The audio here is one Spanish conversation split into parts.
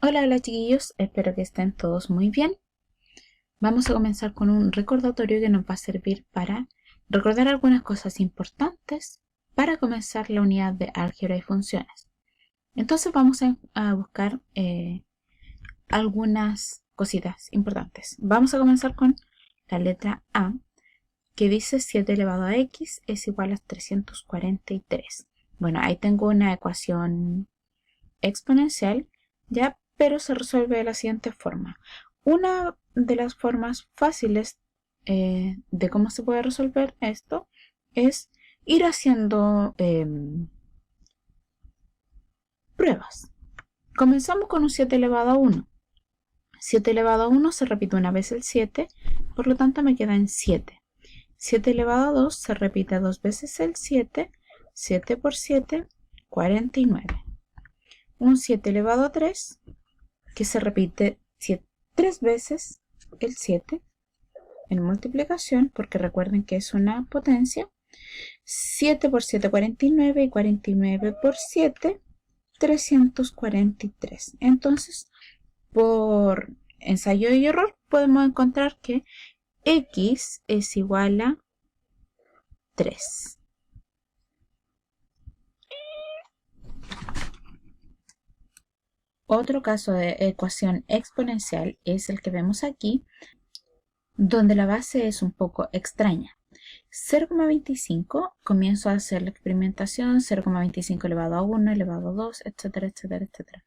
Hola, hola chiquillos, espero que estén todos muy bien. Vamos a comenzar con un recordatorio que nos va a servir para recordar algunas cosas importantes para comenzar la unidad de álgebra y funciones. Entonces vamos a buscar algunas cositas importantes. Vamos a comenzar con la letra A, que dice 7 elevado a x es igual a 343. Bueno, ahí tengo una ecuación exponencial, ya, pero se resuelve de la siguiente forma. Una de las formas fáciles de cómo se puede resolver esto es ir haciendo pruebas. Comenzamos con un 7 elevado a 1. 7 elevado a 1 se repite una vez el 7, por lo tanto me queda en 7. 7 elevado a 2 se repite dos veces el 7, 7 por 7, 49. Un 7 elevado a 3, que se repite 3 veces el 7 en multiplicación, porque recuerden que es una potencia. 7 por 7, 49, y 49 por 7, 343. Entonces, por ensayo y error, podemos encontrar que x es igual a 3. Otro caso de ecuación exponencial es el que vemos aquí, donde la base es un poco extraña. 0,25, comienzo a hacer la experimentación, 0,25 elevado a 1, elevado a 2, etcétera, etcétera, etcétera.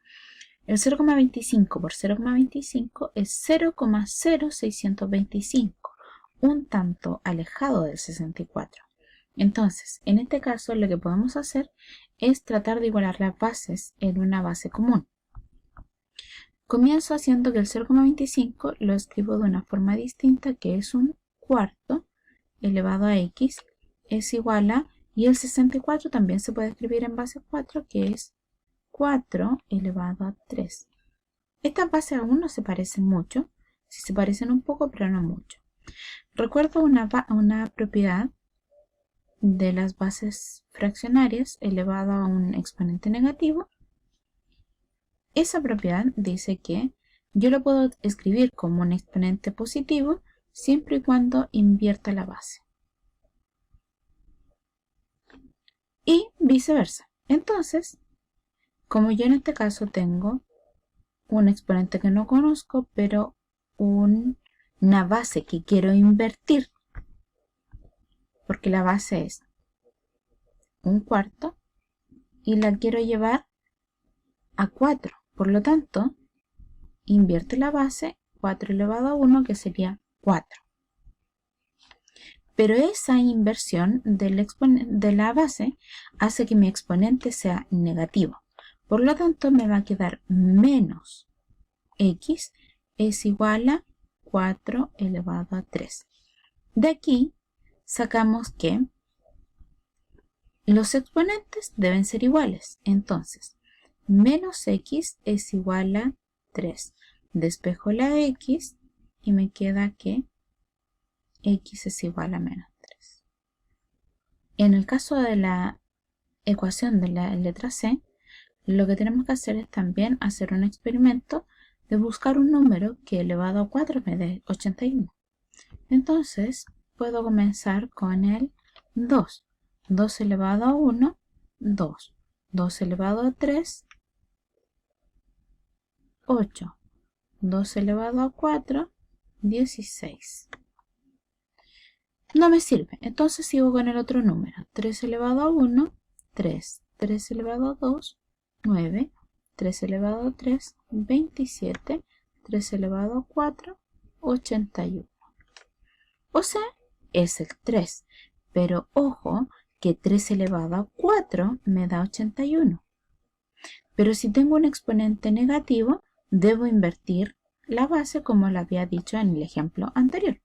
El 0,25 por 0,25 es 0,0625, un tanto alejado del 64. Entonces, en este caso lo que podemos hacer es tratar de igualar las bases en una base común. Comienzo haciendo que el 0,25 lo escribo de una forma distinta, que es un cuarto elevado a x es igual a, y el 64 también se puede escribir en base 4, que es 4 elevado a 3. Estas bases aún no se parecen mucho, sí se parecen un poco, pero no mucho. Recuerdo una propiedad de las bases fraccionarias elevada a un exponente negativo. Esa propiedad dice que yo lo puedo escribir como un exponente positivo siempre y cuando invierta la base. Y viceversa. Entonces, como yo en este caso tengo un exponente que no conozco, pero una base que quiero invertir, porque la base es un cuarto y la quiero llevar a 4. Por lo tanto, invierte la base, 4 elevado a 1, que sería 4. Pero esa inversión de la base hace que mi exponente sea negativo. Por lo tanto, me va a quedar menos x es igual a 4 elevado a 3. De aquí sacamos que los exponentes deben ser iguales. Entonces, menos x es igual a 3. Despejo la x y me queda que x es igual a menos 3. En el caso de la ecuación de la letra C, lo que tenemos que hacer es también hacer un experimento de buscar un número que elevado a 4 me dé 81. Entonces, puedo comenzar con el 2. 2 elevado a 1, 2. 2 elevado a 3, 8. 2 elevado a 4, 16. No me sirve, entonces sigo con el otro número. 3 elevado a 1, 3. 3 elevado a 2, 9. 3 elevado a 3, 27. 3 elevado a 4, 81. O sea, es el 3. Pero ojo que 3 elevado a 4 me da 81. Pero si tengo un exponente negativo, debo invertir la base como lo había dicho en el ejemplo anterior.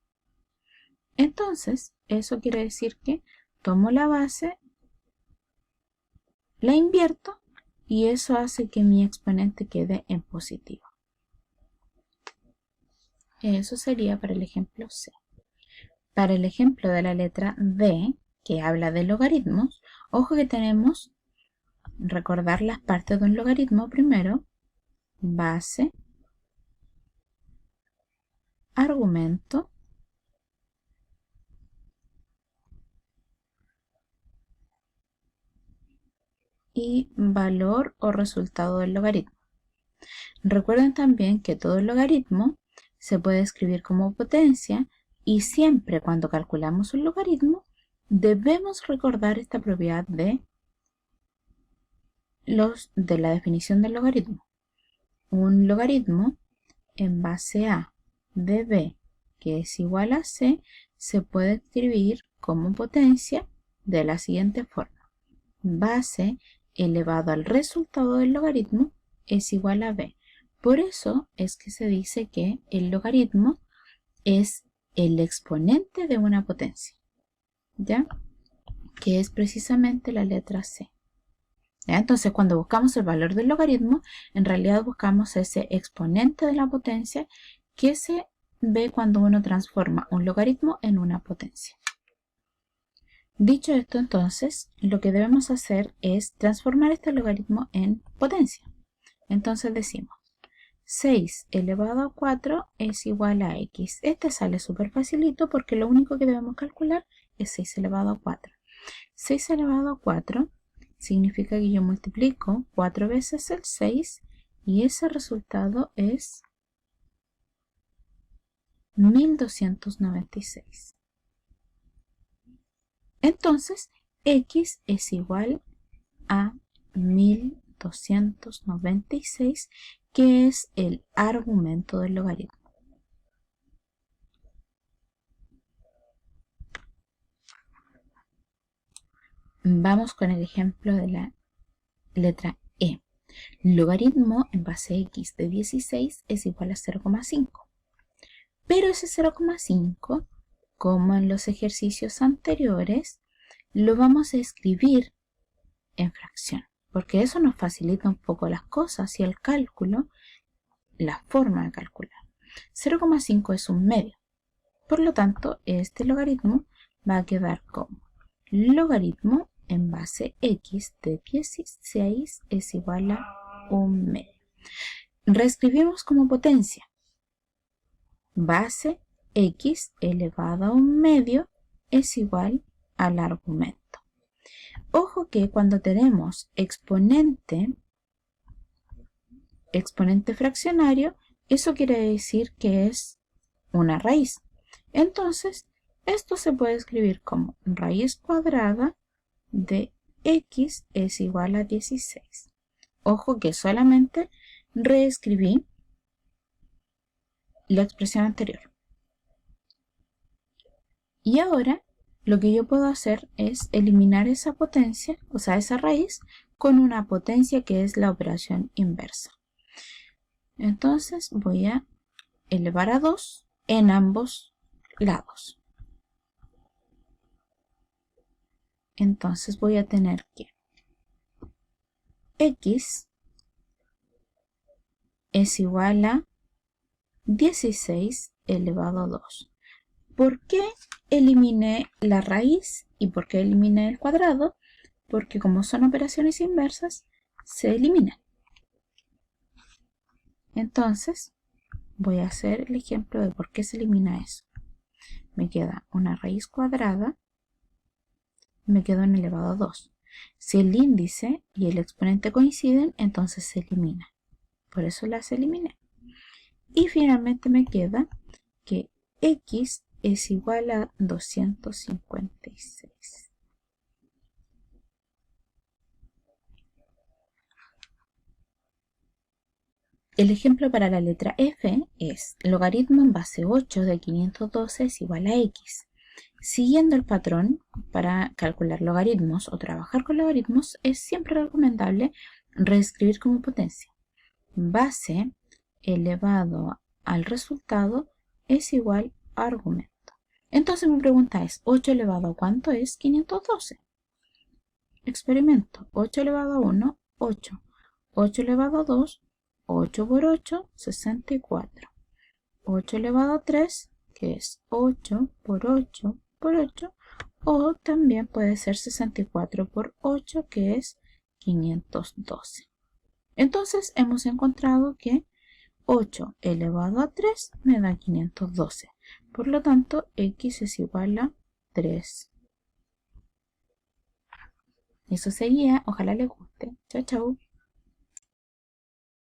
Entonces, eso quiere decir que tomo la base, la invierto y eso hace que mi exponente quede en positivo. Eso sería para el ejemplo C. Para el ejemplo de la letra D, que habla de logaritmos, ojo que tenemos recordar las partes de un logaritmo primero, base, argumento, y valor o resultado del logaritmo. Recuerden también que todo logaritmo se puede escribir como potencia y siempre cuando calculamos un logaritmo debemos recordar esta propiedad de la definición del logaritmo. Un logaritmo en base a de b, que es igual a c, se puede escribir como potencia de la siguiente forma. Base elevado al resultado del logaritmo es igual a b. Por eso es que se dice que el logaritmo es el exponente de una potencia, ¿ya? Que es precisamente la letra c. ¿Ya? Entonces, cuando buscamos el valor del logaritmo, en realidad buscamos ese exponente de la potencia que se ve cuando uno transforma un logaritmo en una potencia. Dicho esto, entonces, lo que debemos hacer es transformar este logaritmo en potencia. Entonces decimos, 6 elevado a 4 es igual a x. Este sale súper facilito porque lo único que debemos calcular es 6 elevado a 4. 6 elevado a 4 significa que yo multiplico 4 veces el 6 y ese resultado es 1296. Entonces, x es igual a 1296, que es el argumento del logaritmo. Vamos con el ejemplo de la letra E. Logaritmo en base x de 16 es igual a 0,5. Pero ese 0,5, como en los ejercicios anteriores, lo vamos a escribir en fracción, porque eso nos facilita un poco las cosas y el cálculo, la forma de calcular. 0,5 es un medio. Por lo tanto, este logaritmo va a quedar como logaritmo en base x de 16 es igual a un medio. Reescribimos como potencia. Base x elevado a un medio es igual al argumento. Ojo que cuando tenemos exponente fraccionario, eso quiere decir que es una raíz. Entonces, esto se puede escribir como raíz cuadrada de x es igual a 16. Ojo que solamente reescribí la expresión anterior. Y ahora lo que yo puedo hacer es eliminar esa potencia, o sea, esa raíz, con una potencia que es la operación inversa. Entonces voy a elevar a 2 en ambos lados. Entonces voy a tener que x es igual a 16 elevado a 2. ¿Por qué eliminé la raíz y por qué eliminé el cuadrado? Porque como son operaciones inversas, se eliminan. Entonces, voy a hacer el ejemplo de por qué se elimina eso. Me queda una raíz cuadrada, me quedó en elevado a 2. Si el índice y el exponente coinciden, entonces se elimina. Por eso las eliminé. Y finalmente me queda que x es igual a 256. El ejemplo para la letra F es logaritmo en base 8 de 512 es igual a x. Siguiendo el patrón para calcular logaritmos o trabajar con logaritmos, es siempre recomendable reescribir como potencia. Base elevado al resultado es igual a argumento. Entonces mi pregunta es, 8 elevado a ¿cuánto es? 512. Experimento. 8 elevado a 1, 8. 8 elevado a 2, 8 por 8, 64. 8 elevado a 3, que es 8 por 8 por 8. O también puede ser 64 por 8, que es 512. Entonces hemos encontrado que 8 elevado a 3 me da 512. Por lo tanto, x es igual a 3. Eso sería. Ojalá les guste. Chao, chao.